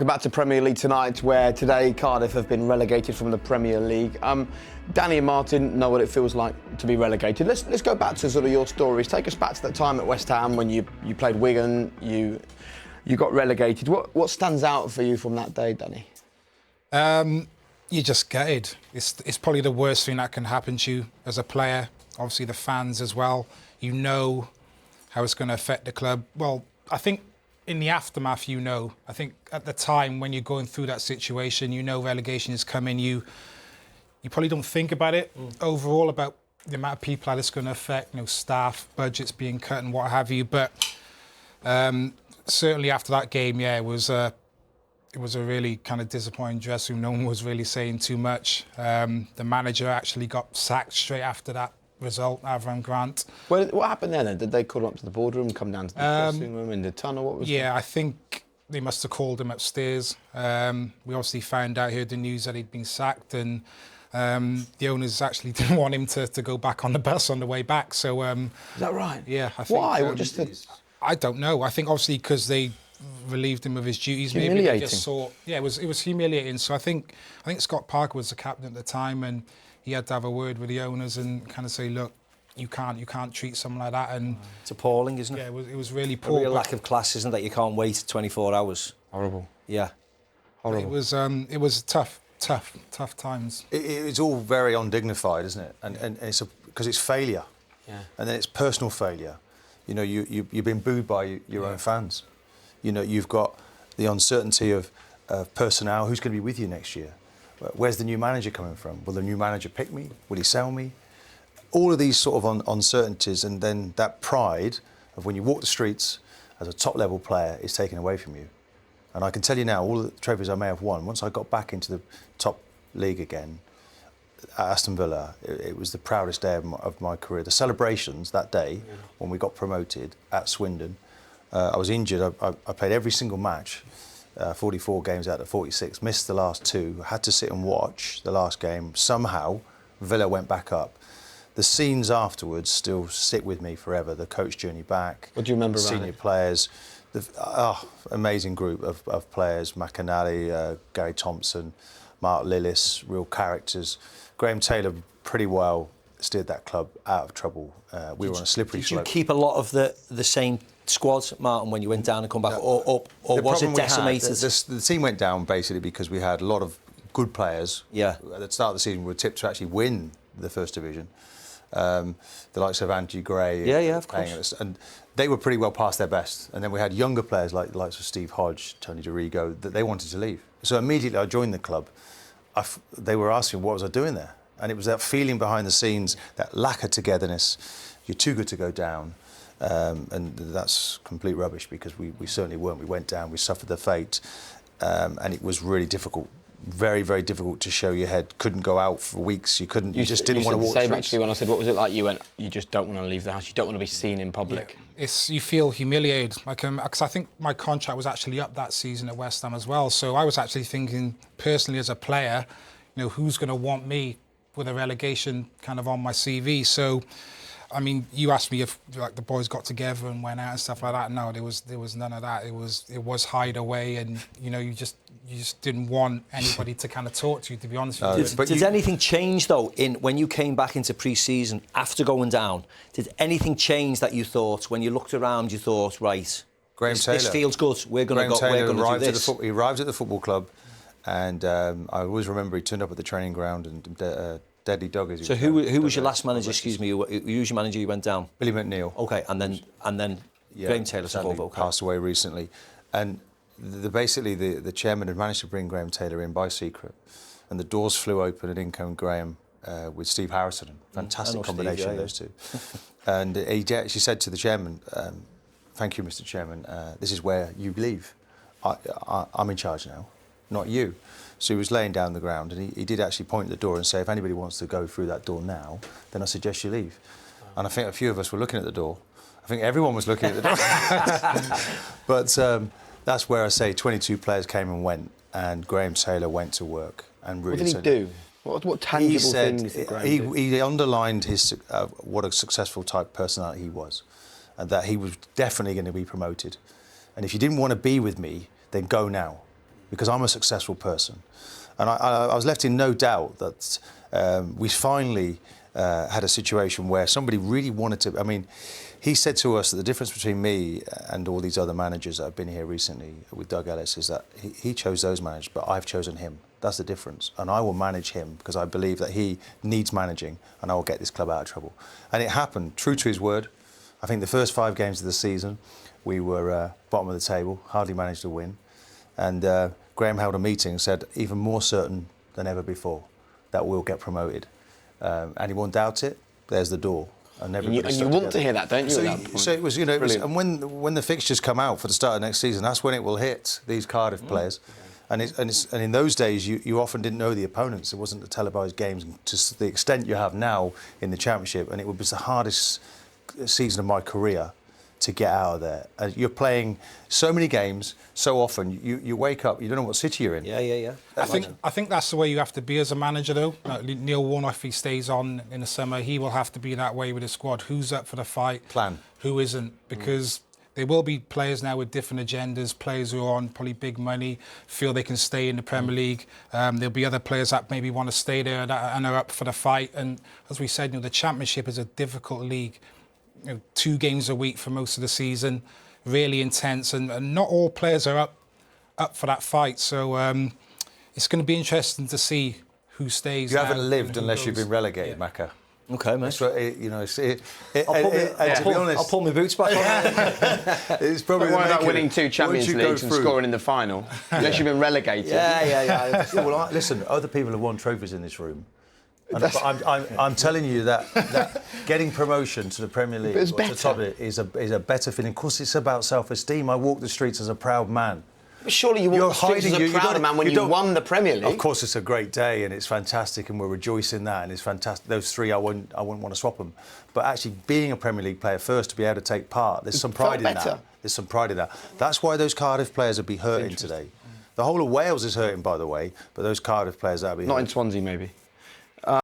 Go back to Premier League tonight, where today Cardiff have been relegated from the Premier League. Danny and Martin know what it feels like to be relegated. Let's go back to sort of your stories. Take us back to that time at West Ham when you played Wigan, you got relegated. What stands out for you from that day, Danny? You're just gutted. It's probably the worst thing that can happen to you as a player. Obviously the fans as well. You know how it's going to affect the club. Well, I think in the aftermath, I think at the time when you're going through that situation, relegation is coming. You probably don't think about it overall, about the amount of people that it's going to affect, staff, budgets being cut and what have you. But certainly after that game, it was a really kind of disappointing dressing room. No one was really saying too much. The manager actually got sacked straight after that result, Avram Grant. Well, what happened then? Did they call him up to the boardroom, come down to the dressing room in the tunnel? What was that? I think they must have called him upstairs. We obviously heard the news that he'd been sacked, and the owners actually didn't want him to go back on the bus on the way back. So is that right? Yeah, I think. Why? I don't know. I think obviously because they relieved him of his duties. Humiliating. Maybe they just saw. Yeah, it was humiliating. So I think Scott Parker was the captain at the time, and he had to have a word with the owners and kind of say, look, you can't treat someone like that. And it's appalling, isn't it? Yeah, it was really poor. A real lack of class, isn't that? You can't wait 24 hours. Horrible. Yeah. Horrible. It was tough times. It's all very undignified, isn't it? And it's because it's failure. Yeah. And then it's personal failure. You've been booed by your own fans. You've got the uncertainty of personnel. Who's going to be with you next year? Where's the new manager coming from? Will the new manager pick me? Will he sell me? All of these sort of uncertainties, and then that pride of when you walk the streets as a top-level player is taken away from you. And I can tell you now, all the trophies I may have won, once I got back into the top league again, at Aston Villa, it was the proudest day of my career. The celebrations that day, when we got promoted at Swindon, I was injured. I played every single match. 44 games out of 46, missed the last 2, had to sit and watch the last game. Somehow, Villa went back up. The scenes afterwards still sit with me forever. The coach journey back. What do you remember about senior players, amazing group of players, McAnally, Gary Thompson, Mark Lillis, real characters. Graham Taylor pretty well steered that club out of trouble. We were on a slippery slope. Did you keep a lot of the same squad, Martin, when you went down and come back, or was it decimated? The team went down basically because we had a lot of good players. Yeah. At the start of the season, we were tipped to actually win the First Division. The likes of Angie Gray. Yeah, of course. And they were pretty well past their best. And then we had younger players like the likes of Steve Hodge, Tony DeRigo, that they wanted to leave. So immediately I joined the club. They were asking what was I doing there? And it was that feeling behind the scenes, that lack of togetherness. You're too good to go down. And that's complete rubbish because we certainly weren't. We went down, we suffered the fate, and it was really difficult, very, very difficult to show your head. Couldn't go out for weeks. You just didn't want to walk the streets. Actually, when I said, what was it like? You went, you just don't want to leave the house. You don't want to be seen in public. Yeah. You feel humiliated, because I think my contract was actually up that season at West Ham as well. So I was actually thinking personally as a player, who's going to want me with a relegation kind of on my CV. So. I mean, you asked me if the boys got together and went out and stuff like that. No, there was none of that. It was hide away, and you just didn't want anybody to kind of talk to you. To be honest with you. Did anything change though when you came back into pre-season after going down? Did anything change that you thought when you looked around? You thought, right, Graham Taylor. This feels good. We're going to do this. He arrived at the football club, and I always remember he turned up at the training ground and. Deadly Dog. So who was your last manager? Excuse me, who was your manager? You went down. Billy McNeil. Okay, and then Graham Taylor took over. Okay. Passed away recently, and basically the chairman had managed to bring Graham Taylor in by secret, and the doors flew open and in came Graham with Steve Harrison. Fantastic combination Steve, those two. And he actually said to the chairman, "Thank you, Mr. Chairman. This is where you leave. I'm in charge now, not you." So he was laying down the ground, and he did actually point at the door and say, if anybody wants to go through that door now, then I suggest you leave. And I think a few of us were looking at the door. I think everyone was looking at the door. But that's where I say 22 players came and went, and Graham Taylor went to work. And really what did he do? What tangible things did Graham do? He underlined what a successful type personality he was, and that he was definitely going to be promoted. And if you didn't want to be with me, then go now. because I'm a successful person. And I was left in no doubt that we finally had a situation where somebody really wanted to. I mean, he said to us that the difference between me and all these other managers that have been here recently with Doug Ellis is that he chose those managers, but I've chosen him. That's the difference. And I will manage him because I believe that he needs managing and I will get this club out of trouble. And it happened, true to his word. I think the first 5 games of the season, we were bottom of the table, hardly managed to win. And Graham held a meeting and said, even more certain than ever before, that we'll get promoted. Anyone doubt it? There's the door. And you want to hear that, don't you? So, at that point? so it was, you know, it was, and when the fixtures come out for the start of next season, that's when it will hit these Cardiff players. And in those days, you often didn't know the opponents. It wasn't the televised games to the extent you have now in the Championship. And it was the hardest season of my career to get out of there. You're playing so many games so often. You wake up, you don't know what city you're in. Yeah. I think that's the way you have to be as a manager, though. Like Neil Warnock, if he stays on in the summer, he will have to be that way with his squad. Who's up for the fight? Plan. Who isn't? Because there will be players now with different agendas, players who are on probably big money, feel they can stay in the Premier League. There'll be other players that maybe want to stay there and are up for the fight. And as we said, the Championship is a difficult league. 2 games a week for most of the season, really intense, and not all players are up for that fight. So it's going to be interesting to see who stays. You haven't lived unless you've been relegated, Macca. Okay, mate. That's what, you know, to be honest, I'll pull my boots back on. It's probably why not winning 2 Champions Leagues and scoring in the final, unless you've been relegated. Yeah. Well, listen, other people have won trophies in this room. And I'm telling you that getting promotion to the Premier League or to the top of it is a better feeling. Of course, it's about self-esteem. I walk the streets as a proud man. But surely you walk the streets as a proud man when you won the Premier League. Of course, it's a great day and it's fantastic, and we're rejoicing that, and it's fantastic. Those 3, I wouldn't want to swap them. But actually, being a Premier League player first, to be able to take part, there's some pride in that. There's some pride in that. That's why those Cardiff players would be hurting today. The whole of Wales is hurting, by the way, but those Cardiff players, that would be not hurting. in Swansea, maybe.